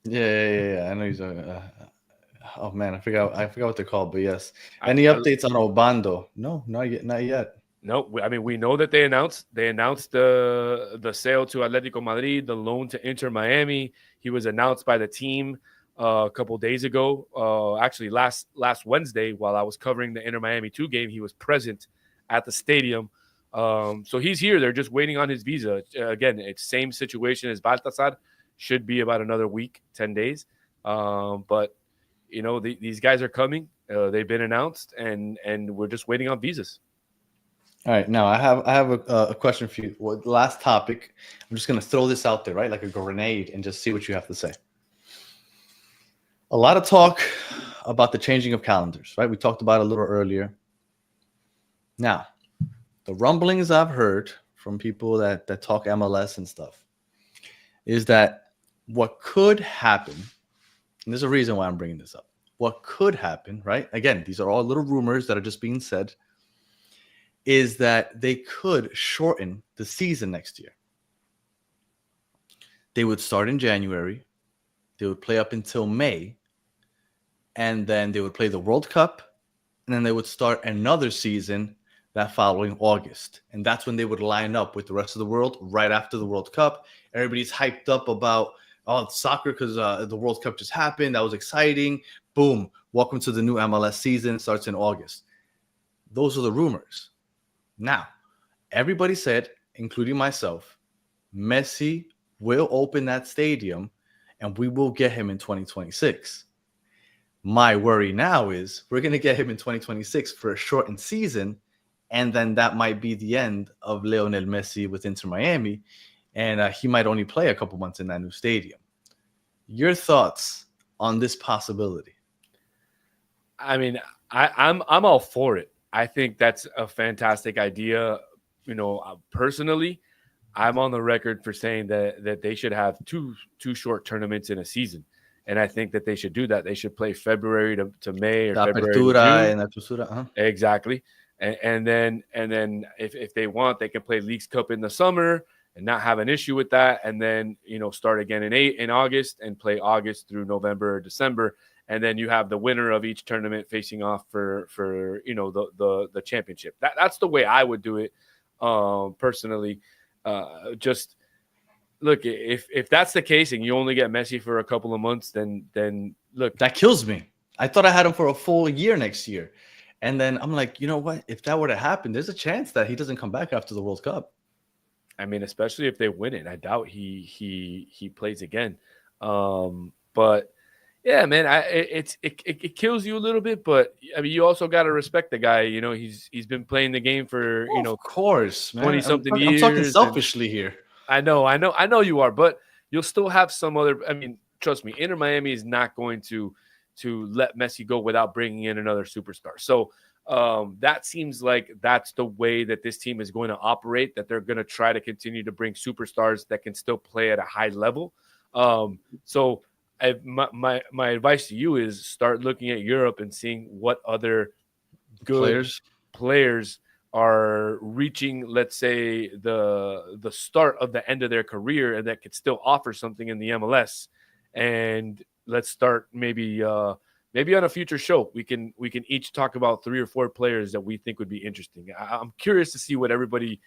Yeah. I know he's oh man, I forgot what they're called, but yes. Any updates on Obando? No, not yet. No, I mean, we know that they announced the sale to Atletico Madrid, the loan to Inter Miami. He was announced by the team a couple days ago. Actually, last Wednesday, while I was covering the Inter Miami 2 game, he was present at the stadium. So he's here. They're just waiting on his visa. Again, it's same situation as Baltasar. Should be about another week, 10 days. But these guys are coming. They've been announced, and we're just waiting on visas. All right, now I have a question for you. Well, last topic. I'm just gonna throw this out there, right, like a grenade, and just see what you have to say. A lot of talk about the changing of calendars, right? We talked about it a little earlier. Now, the rumblings I've heard from people that talk MLS and stuff is that what could happen, and there's a reason why I'm bringing this up. What could happen, right? Again, these are all little rumors that are just being said, is that they could shorten the season next year. They would start in January, they would play up until May, and then they would play the World Cup, and then they would start another season that following August. And that's when they would line up with the rest of the world right after the World Cup. Everybody's hyped up about soccer because the World Cup just happened. That was exciting. Boom. Welcome to the new MLS season. It starts in August. Those are the rumors. Now, everybody said, including myself, Messi will open that stadium and we will get him in 2026. My worry now is we're going to get him in 2026 for a shortened season, and then that might be the end of Lionel Messi with Inter Miami, and he might only play a couple months in that new stadium. Your thoughts on this possibility? I mean, I'm all for it. I think that's a fantastic idea. Personally, I'm on the record for saying that they should have two short tournaments in a season. And I think that they should do that. They should play February to May or February to June. Apertura, Exactly. And then if they want, they can play Leagues Cup in the summer and not have an issue with that. And then, start again in August and play August through November or December. And then you have the winner of each tournament facing off for the championship. That's the way I would do it personally. Just look, if that's the case and you only get Messi for a couple of months, then look. That kills me. I thought I had him for a full year next year. And then I'm like, you know what? If that were to happen, there's a chance that he doesn't come back after the World Cup. I mean, especially if they win it. I doubt he plays again. But yeah, man, it kills you a little bit, but I mean, you also got to respect the guy. He's been playing the game for of course, 20-something years. I'm talking selfishly here. I know you are, but you'll still have some other. I mean, trust me, Inter Miami is not going to let Messi go without bringing in another superstar. So that seems like that's the way that this team is going to operate. That they're going to try to continue to bring superstars that can still play at a high level. So my advice to you is start looking at Europe and seeing what other good players are reaching, let's say, the start of the end of their career and that could still offer something in the MLS. And let's start maybe on a future show. We can each talk about 3 or 4 players that we think would be interesting. I'm curious to see who everybody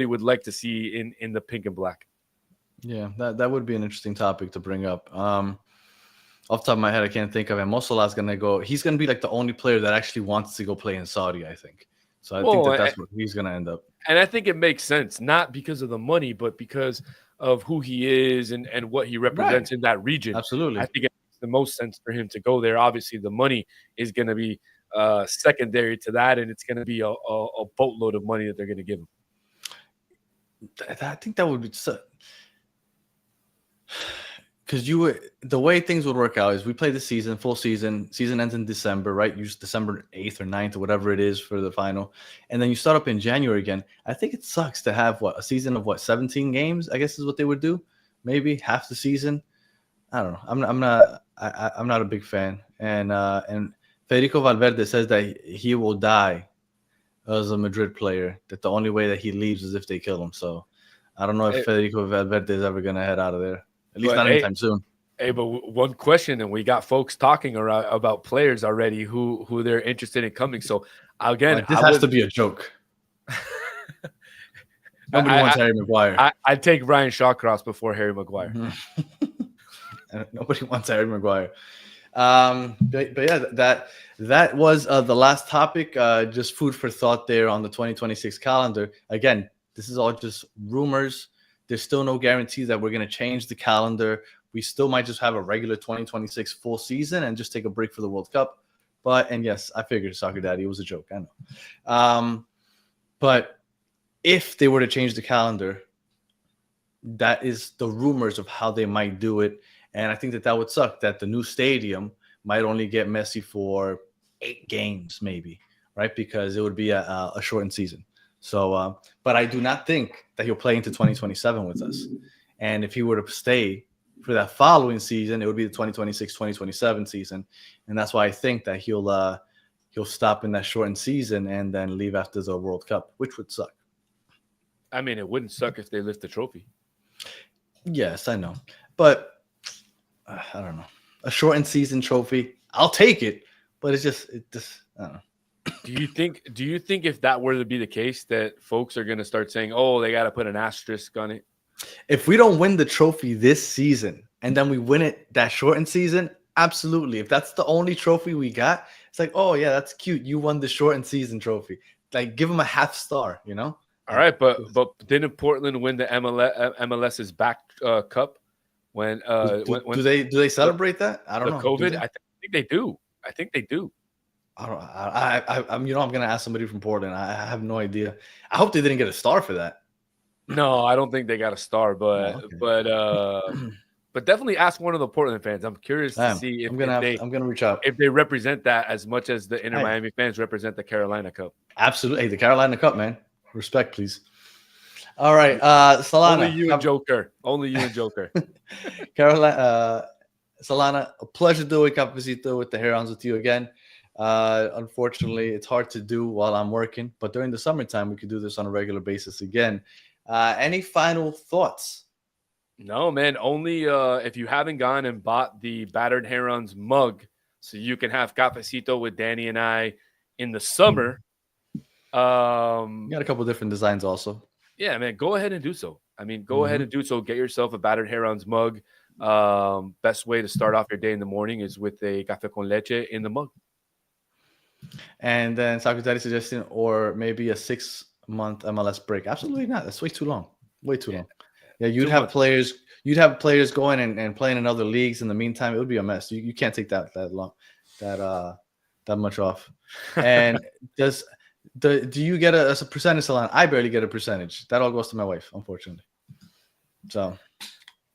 would like to see in the pink and black. Yeah, that would be an interesting topic to bring up. Off the top of my head, I can't think of it. Mosola's going to go. He's going to be like the only player that actually wants to go play in Saudi, I think. So I think that's where he's going to end up. And I think it makes sense, not because of the money, but because of who he is and what he represents in that region. Absolutely. I think it makes the most sense for him to go there. Obviously, the money is going to be secondary to that, and it's going to be a boatload of money that they're going to give him. I think that would be because the way things would work out is we play the season, full season. Season ends in December, right? Usually December 8th or 9th or whatever it is for the final. And then you start up in January again. I think it sucks to have a season of 17 games, I guess is what they would do. Maybe half the season. I don't know. I'm not a big fan. And Federico Valverde says that he will die as a Madrid player, that the only way that he leaves is if they kill him. So I don't know if Federico Valverde is ever going to head out of there. At least not anytime soon. Hey, but one question, and we got folks talking about players already who they're interested in coming. So again, this has to be a joke. Nobody wants Harry Maguire. I'd take Ryan Shawcross before Harry Maguire. Nobody wants Harry Maguire. But yeah, that was the last topic. Just food for thought there on the 2026 calendar. Again, this is all just rumors. There's still no guarantee that we're going to change the calendar. We still might just have a regular 2026 full season and just take a break for the World Cup. And yes, I figured, Soccer Daddy, it was a joke. I know. But if they were to change the calendar, that is the rumors of how they might do it. And I think that would suck, that the new stadium might only get Messi for 8 games, maybe, right? Because it would be a shortened season. So, but I do not think that he'll play into 2027 with us. And if he were to stay for that following season, it would be the 2026-2027 season. And that's why I think that he'll stop in that shortened season and then leave after the World Cup, which would suck. I mean, it wouldn't suck if they lift the trophy. Yes, I know. But I don't know. A shortened season trophy, I'll take it. But it just I don't know. Do you think if that were to be the case that folks are going to start saying, oh, they got to put an asterisk on it? If we don't win the trophy this season and then we win it that shortened season, absolutely. If that's the only trophy we got, it's like, oh, yeah, that's cute. You won the shortened season trophy. Like, give them a half star, you know? All right, but didn't Portland win the MLS's back cup when do they celebrate that? I don't know. COVID, I think they do. I think they do. I don't. I'm I'm gonna ask somebody from Portland. I have no idea. I hope they didn't get a star for that. No, I don't think they got a star, but but definitely ask one of the Portland fans. I'm curious to see if I'm gonna reach out if they represent that as much as the Inter Miami fans represent the Carolina Cup. Absolutely, the Carolina Cup, man. Respect, please. All right, Solana. Only you and Joker. Only you and Joker. Carolina, Solana, a pleasure doing Cafecito with the Herons with you again. Unfortunately, it's hard to do while I'm working, but during the summertime, we could do this on a regular basis again. Any final thoughts? No, man. Only if you haven't gone and bought the Battered Herons mug so you can have Cafecito with Danny and I in the summer. You got a couple different designs also. Yeah, man, go ahead and do so. I mean, go ahead and do so. Get yourself a Battered Herons mug. Best way to start off your day in the morning is with a café con leche in the mug. And then Soccer Daddy suggesting, or maybe a 6-month MLS break. Absolutely not. That's way too long. Way too long. Yeah, you'd have players going and playing in other leagues in the meantime. It would be a mess. You can't take that long, that much off. And do you get a percentage, Solana? I barely get a percentage. That all goes to my wife, unfortunately. So,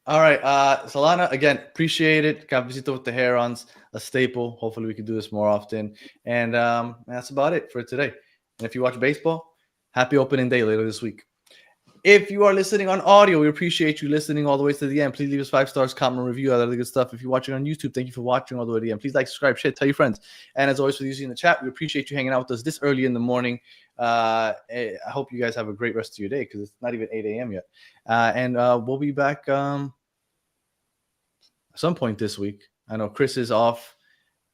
all right, Solana, again, appreciate it. Cafecito with the Herons, a staple. Hopefully we can do this more often. And that's about it for today. And if you watch baseball, happy opening day later this week. If you are listening on audio, we appreciate you listening all the way to the end. Please leave us 5 stars, comment, review, all that other good stuff. If you're watching on YouTube, thank you for watching all the way to the end. Please like, subscribe, share, tell your friends. And as always, for using the chat, we appreciate you hanging out with us this early in the morning. I hope you guys have a great rest of your day because it's not even 8 a.m. yet. And we'll be back at some point this week. I know Chris is off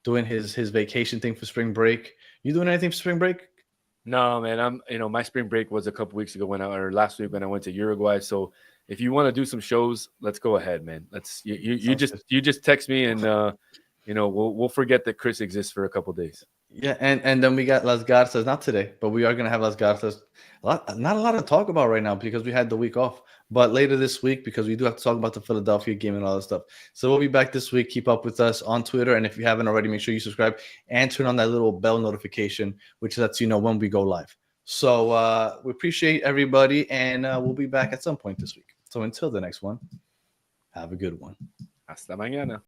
doing his vacation thing for spring break. You doing anything for spring break? No, man. My spring break was a couple weeks ago or last week when I went to Uruguay. So if you want to do some shows, let's go ahead, man. You just text me and we'll forget that Chris exists for a couple days. Yeah, and then we got Las Garzas, not today, but we are gonna have Las Garzas. Not a lot to talk about right now because we had the week off. But later this week, because we do have to talk about the Philadelphia game and all that stuff. So we'll be back this week. Keep up with us on Twitter. And if you haven't already, make sure you subscribe and turn on that little bell notification, which lets you know when we go live. So we appreciate everybody, and we'll be back at some point this week. So until the next one, have a good one. Hasta mañana.